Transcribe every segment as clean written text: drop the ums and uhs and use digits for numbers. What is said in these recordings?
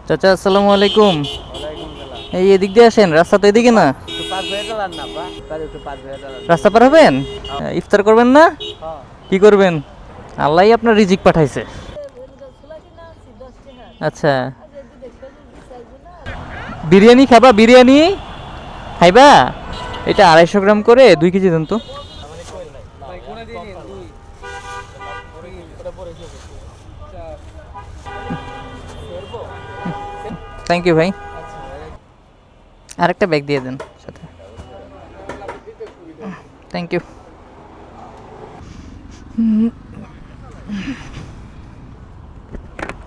চাচা আসসালামু আলাইকুম। ওয়ালাইকুম সালাম। এই এদিক দিয়ে আসেন, রাস্তা তো এদিকে না। একটু পাঁচ হয়ে গেলাম না বা তার একটু পাঁচ হয়ে গেলাম। রাস্তা পার হবেন? ইফতার করবেন না? হ্যাঁ। কি করবেন? আল্লাহই আপনার রিজিক পাঠাইছে। আচ্ছা, বিরিয়ানি খাবা? বিরিয়ানি খাইবা? এটা 250 গ্রাম করে 2 কেজি দেন তো। থ্যাংক ইউ ভাই। আরেকটা ব্যাগ দিয়ে দেন সাথে। Thank you.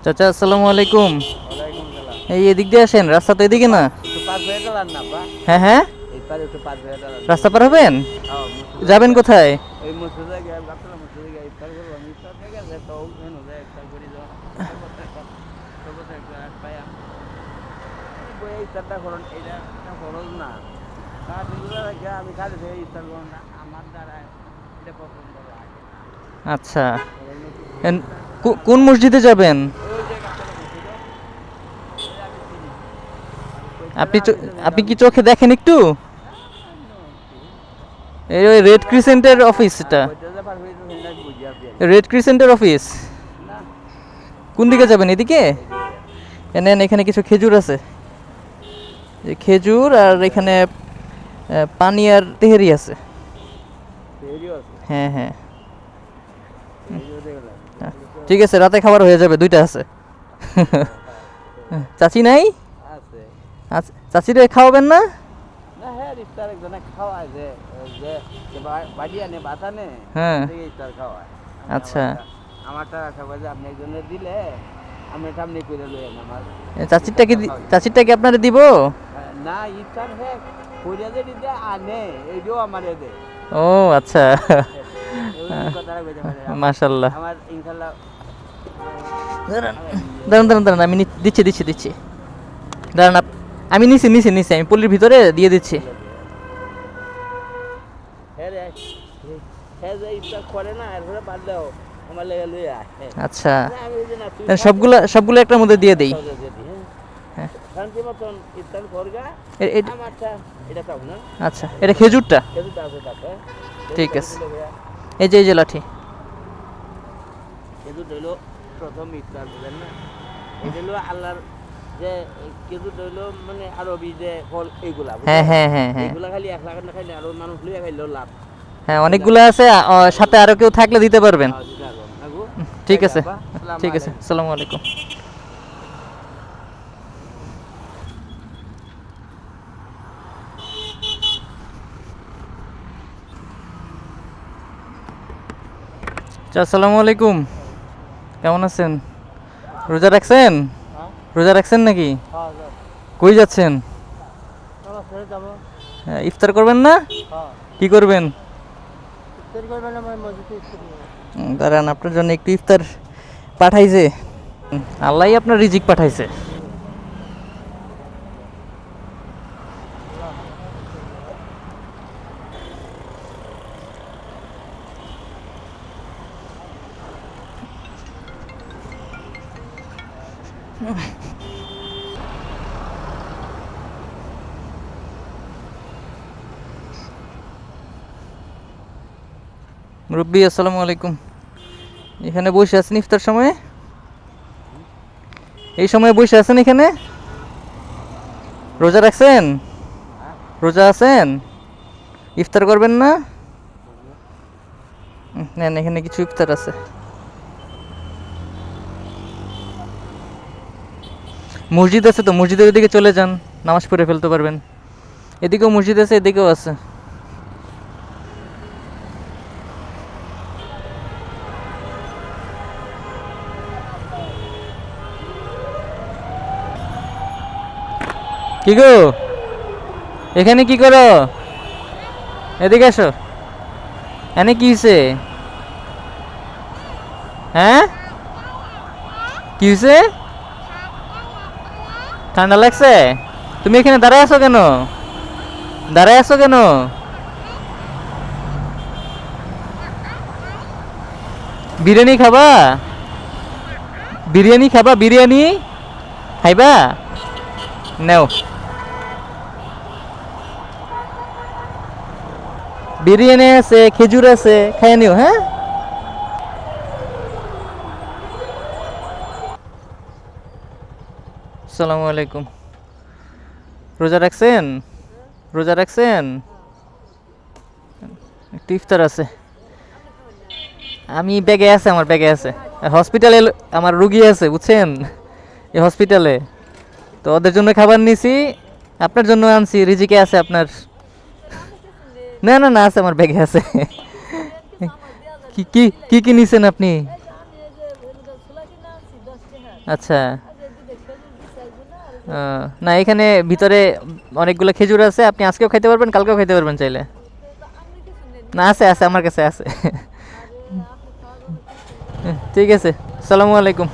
চাচা আসসালামু আলাইকুম। ওয়ালাইকুম সালাম। এই এদিক দিয়ে আসেন, রাস্তা তো এদিকে না। একটু পাঁচ হয়ে গেলাম না বা হ্যাঁ হ্যাঁ, এই তার একটু পাঁচ হয়ে গেলাম। রাস্তা পার হবেন? হ্যাঁ, যাবেন কোথায়? এই মসজিদে গিয়ে ভাবছিলাম মসজিদে গিয়ে ইফতার করবো। আমি ইফতার হয়ে গেছে তো ওখানে যায় ইফতার করি যখন সর্বত্র একটু আট পাইয়া বই ইফতারটা করুন, এটা খরচ না। কার দিগুলো রেখে আমি খালি থেকে ইফতার করুন না, আমার দ্বারা এটা পছন্দ লাগে না। আচ্ছা, কোন মসজিদে যাবেন? ওই যে গাছতলা মসজিদে, ওই আমি চিনি। আপনি কি চোখে দেখেন একটু? এই ওই রেড ক্রিসেন্টের অফিসটা। রেড ক্রিসেন্টের অফিস না, কোন দিকে যাবেন? এদিকে? নেন, এখানে কিছু খেজুর আছে। এই খেজুর আর এখানে পানি আর তেহেরি আছে। হ্যাঁ হ্যাঁ, হ্যাঁ, ঠিক আছে, রাতে খাবার হয়ে যাবে, 2টা আছে। চাচি নাই? আছে। আচ্ছা, চাচিরে খাওয়াবেন না? না হ্যাঁ, ইফতার একজনে খাওয়ায় যে যে যে বাড়ি আনে ভাত আনে, হ্যাঁ। থেকে ইফতার খাওয়ায়। আচ্ছা, আমারটা রাখা যে আপনি একজনে দিলে আমি সামনে করে লইয়েন আমার। চাচিরটা কি আপনারে দিব? না, ইফতার হ্যাঁ করিয়া যে দিতে আনে এইটাও আমার দে। ও আচ্ছা, কথাটা কইতে পারে মাশাল্লাহ। আমার ইনশাল্লাহ। দাঁড়ান দাঁড়ান দাঁড়ান, আমি দিচ্ছি। দাঁড়ান, আমি নিছি, আমি পল্লীর ভিতরে দিয়ে দিচ্ছি। হ্যাঁ রে, হ্যাঁ যে ইফতার করে না এরপরে বাদ দাও আমার লেগে লই আয়। আচ্ছা, আমি ওই যে না তুই তাহলে সবগুলো একটার মধ্যে দিয়ে দেই। হ্যাঁ, শান্তি মতন ইফতার করগা। আমারটা এটা চাও না? আচ্ছা, এটা খেজুরটা। কেজি আছে তাতে। ঠিক আছে, এই যে লাঠি। কেজু ধইলো প্রথম ইফতার বুঝলেন না? এটা হলো আল্লাহর যে কেজু ধইলো মানে আরবি যে ফল এইগুলা। হ্যাঁ হ্যাঁ হ্যাঁ হ্যাঁ এইগুলা খালি 1 লাখ না খাইলে আরো মানুষ লইয়া খাইলেও লাভ। হ্যাঁ, অনেকগুলো আছে, সাথে আরো কেউ থাকলে দিতে পারবেন। ঠিক আছে, ঠিক আছে, আসসালামু আলাইকুম। আসসালামু আলাইকুম, কেমন আছেন? রোজা রাখছেন? রোজা রাখছেন নাকি? কই যাচ্ছেন? ইফতার করবেন না? কি করবেন? দাঁড়ান, আপনার জন্য একটু ইফতার পাঠাইছে। আল্লাহই আপনার রিজিক পাঠাইছে। মুরব্বী আসসালামু আলাইকুম। এখানে বসে আছেন ইফতার সময়ে? এই সময় বসে আছেন এখানে? রোজা রাখছেন? রোজা আছেন? ইফতার করবেন না? নেন, এখানে কিছু ইফতার আছে। মসজিদ আছে তো, মসজিদের দিকে চলে যান, নামাজ পড়ে ফেলতে পারবেন। এদিকেও মসজিদ আছে, এদিকেও আছে। কি গো, এখানে কি করো? এদিকে আসো। এনে কি হয়েছে? হ্যাঁ, কি হয়েছে? ঠান্ডা লাগছে? তুমি এখানে দাঁড়ায় আছো কেন? বিরিয়ানি খাবা? বিরিয়ানি? খাইবা নাও বিরিয়ানি আছে খেজুর আছে খাইয়ে নিও হ্যাঁ আসসালামু আলাইকুম রোজা রাখছেন রোজা রাখছেন একটু ইফতার আছে আমি ব্যাগে আছে আমার ব্যাগে আছে হসপিটালে আমার রুগী আছে বুঝছেন এই হসপিটালে তো ওদের জন্য খাবার নিছি আপনার জন্য আনছি রিজিকে আছে আপনার না না না আছে আমার ব্যাগে আছে কি কি কি কি নিছেন আপনি আচ্ছা না এখানে ভিতরে অনেকগুলো খেজুর আছে আপনি আজকেও খাইতে পারবেন কালকেও খাইতে পারবেন চাইলে না আছে আছে আমার কাছে আছে ঠিক আছে আসসালামু আলাইকুম